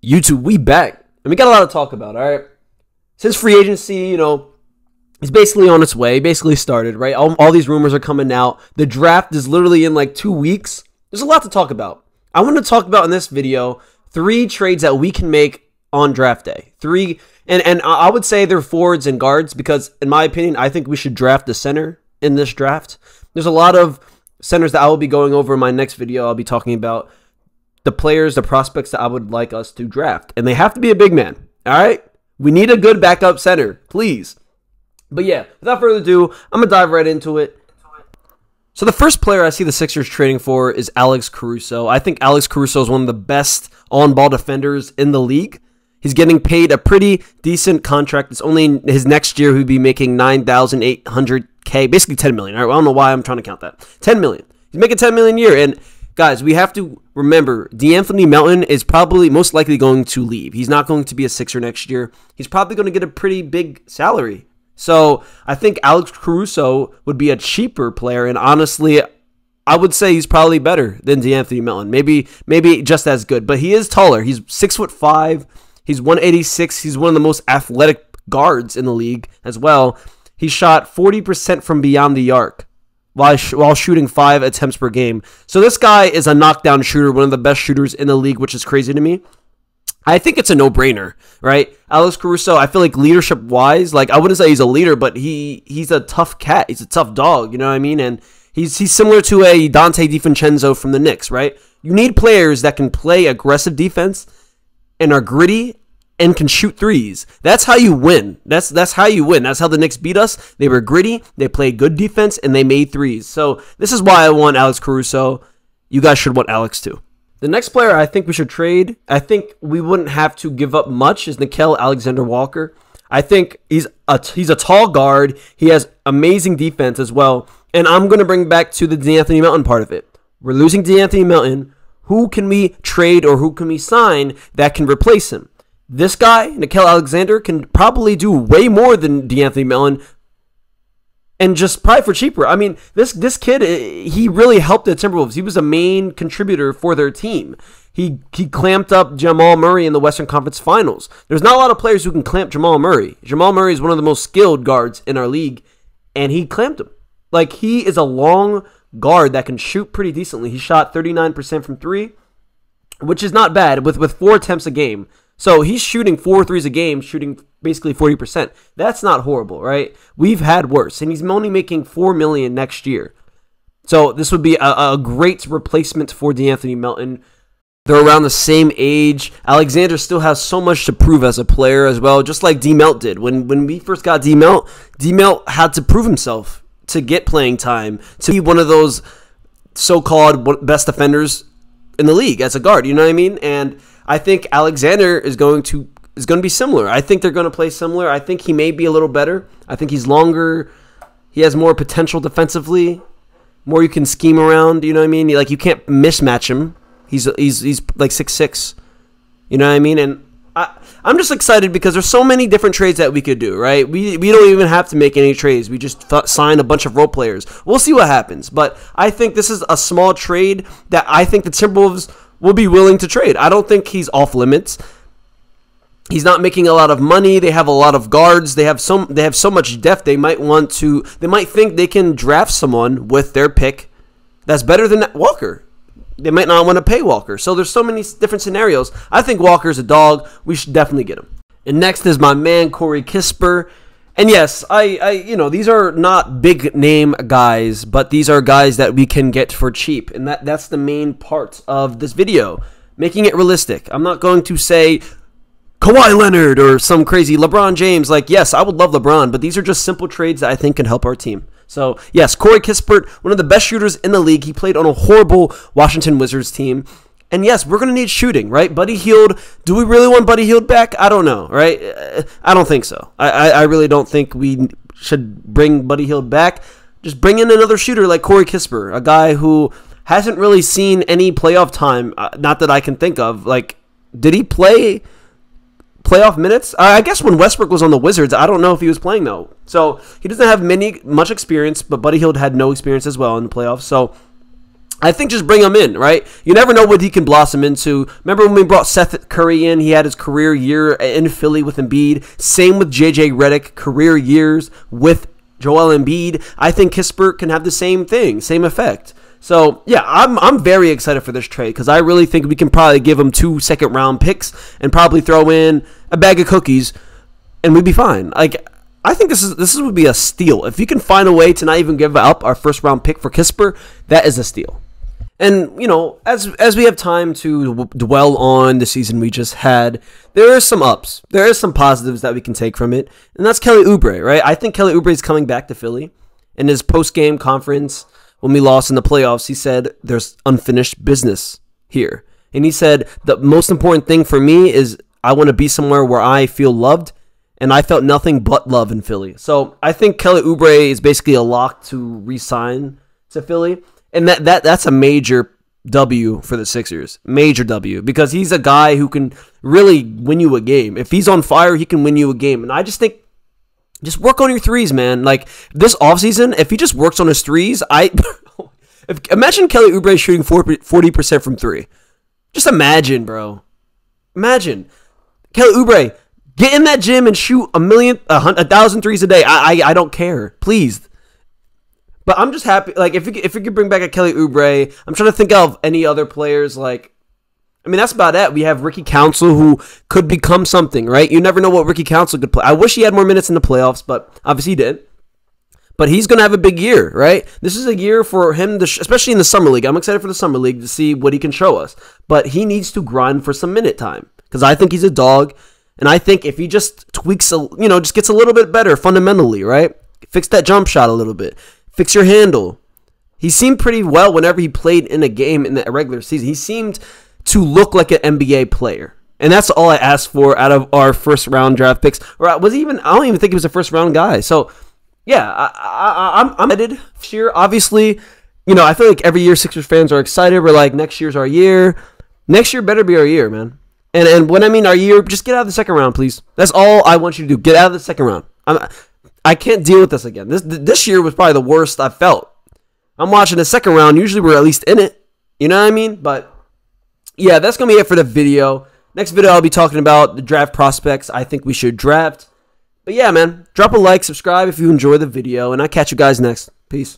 YouTube, we back. And we got a lot to talk about, all right? Since free agency, is basically on its way, basically started, right? All these rumors are coming out. The draft is literally in like 2 weeks. There's a lot to talk about. I want to talk about in this video 3 trades that we can make on draft day. 3, and I would say they're forwards and guards because, in my opinion, I think we should draft a center in this draft. There's a lot of centers that I will be going over in my next video. I'll be talking about the players, the prospects that I would like us to draft. And they have to be a big man, all right? We need a good backup center, please. But yeah, without further ado, I'm going to dive right into it. So the first player I see the Sixers trading for is Alex Caruso. I think Alex Caruso is one of the best on-ball defenders in the league. He's getting paid a pretty decent contract. It's only his next year he'll be making $9,800K, basically $10 million. All right, I don't know why I'm trying to count that. $10 million. He's making $10 million a year. And guys, we have to remember, De'Anthony Melton is probably most likely going to leave. He's not going to be a Sixer next year. He's probably going to get a pretty big salary. So I think Alex Caruso would be a cheaper player, and honestly, I would say he's probably better than De'Anthony Melton. Maybe just as good, but he is taller. He's 6'5". He's 186. He's one of the most athletic guards in the league as well. He shot 40% from beyond the arc while shooting 5 attempts per game. So this guy is a knockdown shooter, one of the best shooters in the league, which is crazy to me. I think it's a no-brainer, right? Alex Caruso, I feel like leadership-wise, like I wouldn't say he's a leader, but he's a tough cat. He's a tough dog, you know what I mean? And he's similar to a Dante DiVincenzo from the Knicks, right? You need players that can play aggressive defense and are gritty and can shoot threes. That's how you win. That's how you win. That's how the Knicks beat us. They were gritty, they played good defense, and they made threes. So this is why I want Alex Caruso. You guys should want Alex too. The next player I think we should trade, I think we wouldn't have to give up much, is Nickeil Alexander-Walker. I think he's a tall guard. He has amazing defense as well. And I'm going to bring back to the De'Anthony Melton part of it. We're losing De'Anthony Melton. Who can we trade or who can we sign that can replace him? This guy, Nickeil Alexander, can probably do way more than De'Anthony Melton, and just probably for cheaper. I mean, this kid, he really helped the Timberwolves. He was a main contributor for their team. He clamped up Jamal Murray in the Western Conference Finals. There's not a lot of players who can clamp Jamal Murray. Jamal Murray is one of the most skilled guards in our league, and he clamped him. Like, he is a long guard that can shoot pretty decently. He shot 39% from 3, which is not bad, with 4 attempts a game. So he's shooting 4 threes a game, shooting basically 40%. That's not horrible, right? We've had worse, and he's only making $4 million next year. So this would be a great replacement for De'Anthony Melton. They're around the same age. Alexander still has so much to prove as a player as well, just like D-Melt did. When we first got D-Melt had to prove himself to get playing time, to be one of those so-called best defenders in the league as a guard, you know what I mean? And I think Alexander is going to be similar. I think they're going to play similar. I think he may be a little better. I think he's longer. He has more potential defensively. More you can scheme around, you know what I mean? Like, you can't mismatch him. He's like 6'6". You know what I mean? And I'm just excited because there's so many different trades that we could do, right? We don't even have to make any trades. We just sign a bunch of role players. We'll see what happens. But I think this is a small trade that I think the Timberwolves will be willing to trade. I don't think he's off limits. He's not making a lot of money. They have a lot of guards. They have so much depth. They might think they can draft someone with their pick that's better than Walker. They might not want to pay Walker. So there's so many different scenarios. I think Walker's a dog. We should definitely get him. And next is my man Corey Kispert. And yes, these are not big name guys, but these are guys that we can get for cheap. And that's the main part of this video, making it realistic. I'm not going to say Kawhi Leonard or some crazy LeBron James. Like, yes, I would love LeBron, but these are just simple trades that I think can help our team. So, yes, Corey Kispert, one of the best shooters in the league. He played on a horrible Washington Wizards team. And yes, we're going to need shooting, right? Buddy Hield, do we really want Buddy Hield back? I don't know, right? I don't think so. I really don't think we should bring Buddy Hield back. Just bring in another shooter like Corey Kispert, a guy who hasn't really seen any playoff time, not that I can think of. Like, did he play playoff minutes? I guess when Westbrook was on the Wizards, I don't know if he was playing, though. So he doesn't have much experience, but Buddy Hield had no experience as well in the playoffs. So I think just bring him in, right? You never know what he can blossom into. Remember when we brought Seth Curry in? He had his career year in Philly with Embiid. Same with JJ Redick, career years with Joel Embiid. I think Kispert can have the same thing, same effect. So, yeah, I'm very excited for this trade because I really think we can probably give him 2 second-round picks and probably throw in a bag of cookies, and we'd be fine. Like, I think this would be a steal. If you can find a way to not even give up our first-round pick for Kispert, that is a steal. And, you know, as we have time to dwell on the season we just had, there are some ups. There are some positives that we can take from it, and that's Kelly Oubre, right? I think Kelly Oubre is coming back to Philly. In his post-game conference, when we lost in the playoffs, he said, there's unfinished business here. And he said, the most important thing for me is I want to be somewhere where I feel loved, and I felt nothing but love in Philly. So I think Kelly Oubre is basically a lock to re-sign to Philly. And that's a major W for the Sixers. Major W. Because he's a guy who can really win you a game. If he's on fire, he can win you a game. And I just think, just work on your threes, man. Like, this offseason, if he just works on his threes, imagine Kelly Oubre shooting 40% from 3. Just imagine, bro. Imagine. Kelly Oubre, get in that gym and shoot 1,000 threes a day. I don't care. Please. But I'm just happy, like, if you could bring back a Kelly Oubre, I'm trying to think of any other players, like, I mean, that's about it. We have Ricky Council, who could become something, right? You never know what Ricky Council could play. I wish he had more minutes in the playoffs, but obviously he did. But he's going to have a big year, right? This is a year for him, especially in the Summer League. I'm excited for the Summer League to see what he can show us. But he needs to grind for some minute time, because I think he's a dog, and I think if he just tweaks, just gets a little bit better fundamentally, right? Fix that jump shot a little bit. Fix your handle. He seemed pretty well whenever he played in a game in the regular season. He seemed to look like an NBA player. And that's all I asked for out of our first round draft picks. Or I don't even think he was a first round guy. So, yeah, I'm excited this year. Obviously, I feel like every year Sixers fans are excited. We're like, next year's our year. Next year better be our year, man. And when I mean our year, just get out of the second round, please. That's all I want you to do. Get out of the second round. I can't deal with this again. This year was probably the worst I've felt. I'm watching the second round. Usually we're at least in it. You know what I mean? But, yeah, that's going to be it for the video. Next video, I'll be talking about the draft prospects I think we should draft. But, yeah, man, drop a like, subscribe if you enjoy the video, and I'll catch you guys next. Peace.